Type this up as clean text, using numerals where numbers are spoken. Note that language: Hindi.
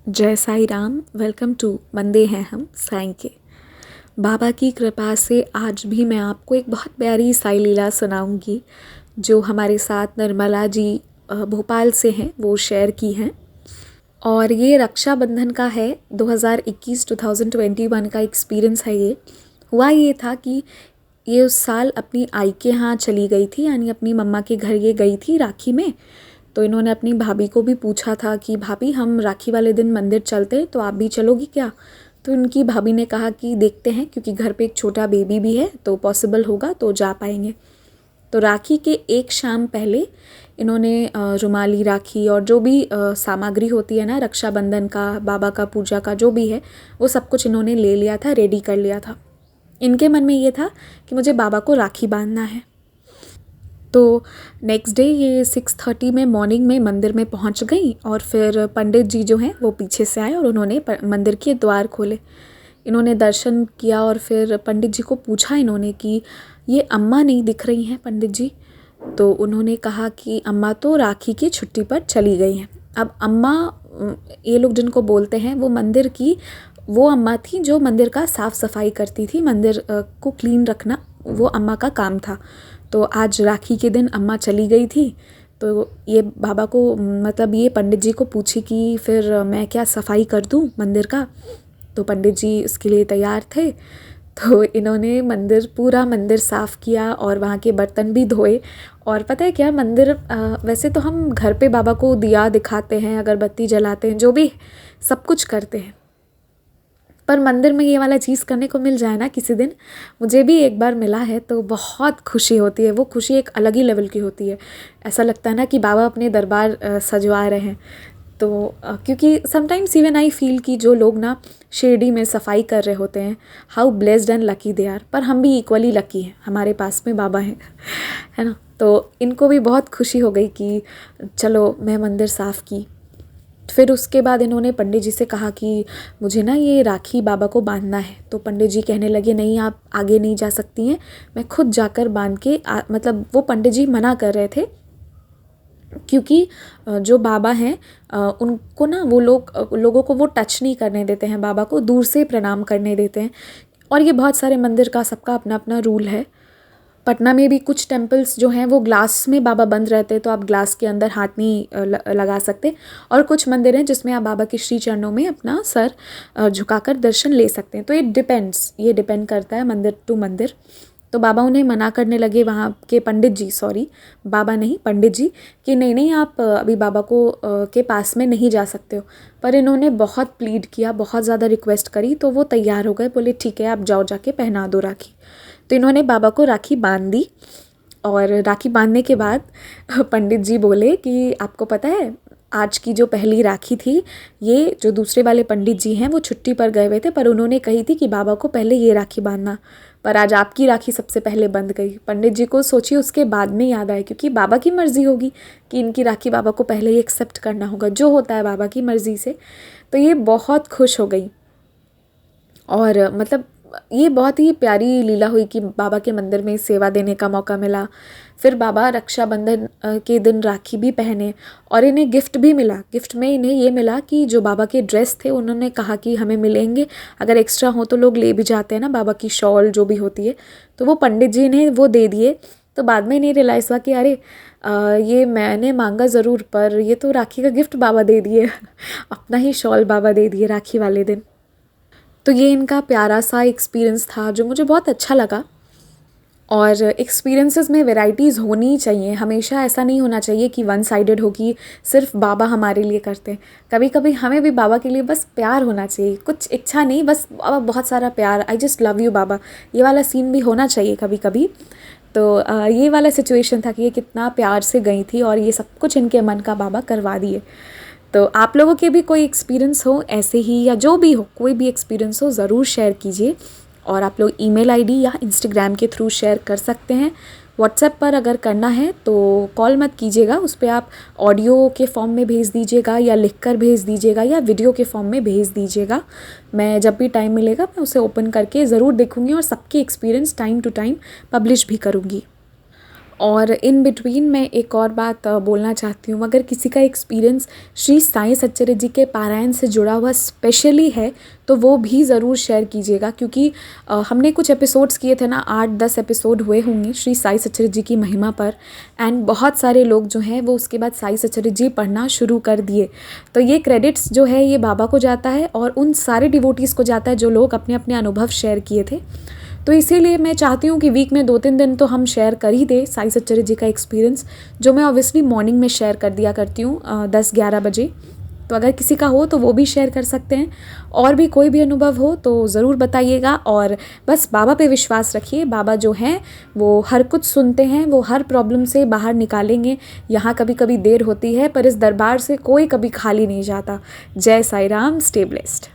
जय साई राम। वेलकम टू वंदे हैं हम साईं के। बाबा की कृपा से आज भी मैं आपको एक बहुत प्यारी साई लीला सुनाऊंगी जो हमारे साथ निर्मला जी भोपाल से हैं, वो शेयर की हैं। और ये रक्षाबंधन का है, 2021 का एक्सपीरियंस है। ये हुआ ये था कि ये उस साल अपनी आई के यहाँ चली गई थी, यानी अपनी मम्मा के घर ये गई थी राखी में। तो इन्होंने अपनी भाभी को भी पूछा था कि भाभी हम राखी वाले दिन मंदिर चलते हैं, तो आप भी चलोगी क्या? तो उनकी भाभी ने कहा कि देखते हैं, क्योंकि घर पे एक छोटा बेबी भी है तो पॉसिबल होगा तो जा पाएंगे। तो राखी के एक शाम पहले इन्होंने रुमाली राखी और जो भी सामग्री होती है ना रक्षाबंधन का, बाबा का पूजा का जो भी है, वो सब कुछ इन्होंने ले लिया था, रेडी कर लिया था। इनके मन में ये था कि मुझे बाबा को राखी बांधना है। तो नेक्स्ट डे ये 6:30 में मॉर्निंग में मंदिर में पहुंच गई और फिर पंडित जी जो हैं वो पीछे से आए और उन्होंने मंदिर के द्वार खोले। इन्होंने दर्शन किया और फिर पंडित जी को पूछा इन्होंने कि ये अम्मा नहीं दिख रही हैं पंडित जी। तो उन्होंने कहा कि अम्मा तो राखी की छुट्टी पर चली गई हैं। अब अम्मा, ये लोग जिनको बोलते हैं, वो मंदिर की वो अम्मा थी जो मंदिर का साफ़ सफाई करती थी, मंदिर को क्लीन रखना वो अम्मा का काम था। तो आज राखी के दिन अम्मा चली गई थी। तो ये बाबा को, मतलब ये पंडित जी को पूछी कि फिर मैं क्या सफाई कर दूँ मंदिर का? तो पंडित जी इसके लिए तैयार थे। तो इन्होंने पूरा मंदिर साफ़ किया और वहाँ के बर्तन भी धोए। और पता है क्या, मंदिर वैसे तो हम घर पे बाबा को दिया दिखाते हैं, अगरबत्ती जलाते हैं, जो भी सब कुछ करते हैं, पर मंदिर में ये वाला चीज़ करने को मिल जाए ना किसी दिन, मुझे भी एक बार मिला है तो बहुत खुशी होती है। वो खुशी एक अलग ही लेवल की होती है। ऐसा लगता है ना कि बाबा अपने दरबार सजवा रहे हैं। तो क्योंकि समटाइम्स इवन आई फील कि जो लोग ना शिरडी में सफाई कर रहे होते हैं, how blessed and lucky they are. पर हम भी इक्वली लकी हैं, हमारे पास में बाबा हैं, है ना। तो इनको भी बहुत खुशी हो गई कि चलो मैं मंदिर साफ़ की। फिर उसके बाद इन्होंने पंडित जी से कहा कि मुझे ना ये राखी बाबा को बांधना है। तो पंडित जी कहने लगे नहीं, आप आगे नहीं जा सकती हैं, मैं खुद जाकर बांध के मतलब वो पंडित जी मना कर रहे थे, क्योंकि जो बाबा हैं उनको ना वो लोगों को वो टच नहीं करने देते हैं, बाबा को दूर से प्रणाम करने देते हैं। और ये बहुत सारे मंदिर का सबका अपना अपना रूल है। पटना में भी कुछ टेम्पल्स जो हैं वो ग्लास में बाबा बंद रहते हैं, तो आप ग्लास के अंदर हाथ नहीं लगा सकते। और कुछ मंदिर हैं जिसमें आप बाबा के श्री चरणों में अपना सर झुकाकर दर्शन ले सकते हैं। तो ये डिपेंड करता है मंदिर टू मंदिर। तो बाबा उन्हें मना करने लगे, वहाँ के पंडित जी, सॉरी बाबा नहीं पंडित जी, कि नहीं नहीं आप अभी बाबा को के पास में नहीं जा सकते हो। पर इन्होंने बहुत प्लीड किया, बहुत ज़्यादा रिक्वेस्ट करी, तो वो तैयार हो गए, बोले ठीक है आप जाओ, जाके पहना दो राखी। तो इन्होंने बाबा को राखी बांध दी। और राखी बांधने के बाद पंडित जी बोले कि आपको पता है आज की जो पहली राखी थी, ये जो दूसरे वाले पंडित जी हैं वो छुट्टी पर गए हुए थे, पर उन्होंने कही थी कि बाबा को पहले ये राखी बांधना, पर आज आपकी राखी सबसे पहले बंध गई। पंडित जी को सोचिए उसके बाद में याद आए, क्योंकि बाबा की मर्ज़ी होगी कि इनकी राखी बाबा को पहले ही एक्सेप्ट करना होगा, जो होता है बाबा की मर्ज़ी से। तो ये बहुत खुश हो गई। और मतलब ये बहुत ही प्यारी लीला हुई कि बाबा के मंदिर में सेवा देने का मौका मिला। फिर बाबा रक्षाबंधन के दिन राखी भी पहने और इन्हें गिफ्ट भी मिला। गिफ्ट में इन्हें ये मिला कि जो बाबा के ड्रेस थे, उन्होंने कहा कि हमें मिलेंगे, अगर एक्स्ट्रा हो तो लोग ले भी जाते हैं ना, बाबा की शॉल जो भी होती है, तो वो पंडित जी ने वो दे दिए। तो बाद में इन्हें रियलाइज़ हुआ कि अरे ये मैंने मांगा ज़रूर, पर ये तो राखी का गिफ्ट बाबा दे दिए अपना ही शॉल बाबा दे दिए राखी वाले दिन। तो ये इनका प्यारा सा एक्सपीरियंस था जो मुझे बहुत अच्छा लगा। और एक्सपीरियंसेस में वैराइटीज़ होनी चाहिए, हमेशा ऐसा नहीं होना चाहिए कि वन साइडेड हो कि सिर्फ बाबा हमारे लिए करते हैं। कभी कभी हमें भी बाबा के लिए बस प्यार होना चाहिए, कुछ इच्छा नहीं, बस बाबा बहुत सारा प्यार, आई जस्ट लव यू बाबा, ये वाला सीन भी होना चाहिए कभी कभी। तो ये वाला सिचुएशन था कि ये कितना प्यार से गई थी और ये सब कुछ इनके मन का बाबा करवा दिए। तो आप लोगों के भी कोई एक्सपीरियंस हो ऐसे ही, या जो भी हो, कोई भी एक्सपीरियंस हो ज़रूर शेयर कीजिए। और आप लोग ईमेल आईडी या इंस्टाग्राम के थ्रू शेयर कर सकते हैं। व्हाट्सएप पर अगर करना है तो कॉल मत कीजिएगा, उस पर आप ऑडियो के फॉर्म में भेज दीजिएगा या लिख कर भेज दीजिएगा या वीडियो के फॉर्म में भेज दीजिएगा। मैं जब भी टाइम मिलेगा मैं उसे ओपन करके ज़रूर देखूँगी और सबके experience time to time publish भी करूँगी। और इन बिटवीन मैं एक और बात बोलना चाहती हूँ, अगर किसी का एक्सपीरियंस श्री साईं सच्चरित्र जी के पारायण से जुड़ा हुआ स्पेशली है तो वो भी ज़रूर शेयर कीजिएगा, क्योंकि हमने कुछ एपिसोड्स किए थे ना, 8-10 एपिसोड हुए होंगे श्री साईं सच्चरित्र जी की महिमा पर, एंड बहुत सारे लोग जो हैं वो उसके बाद साईं सच्चरित्र जी पढ़ना शुरू कर दिए। तो ये क्रेडिट्स जो है ये बाबा को जाता है और उन सारे डिवोटीज़ को जाता है जो लोग अपने अपने अनुभव शेयर किए थे। तो इसीलिए मैं चाहती हूँ कि वीक में 2-3 दिन तो हम शेयर कर ही दें साईं सच्चरित्र जी का एक्सपीरियंस, जो मैं ऑब्वियसली मॉर्निंग में शेयर कर दिया करती हूँ 10-11 बजे। तो अगर किसी का हो तो वो भी शेयर कर सकते हैं, और भी कोई भी अनुभव हो तो ज़रूर बताइएगा। और बस बाबा पे विश्वास रखिए, बाबा जो हैं वो हर कुछ सुनते हैं, वो हर प्रॉब्लम से बाहर निकालेंगे। यहाँ कभी कभी देर होती है पर इस दरबार से कोई कभी खाली नहीं जाता। जय साई राम, स्टे ब्लेस्ड।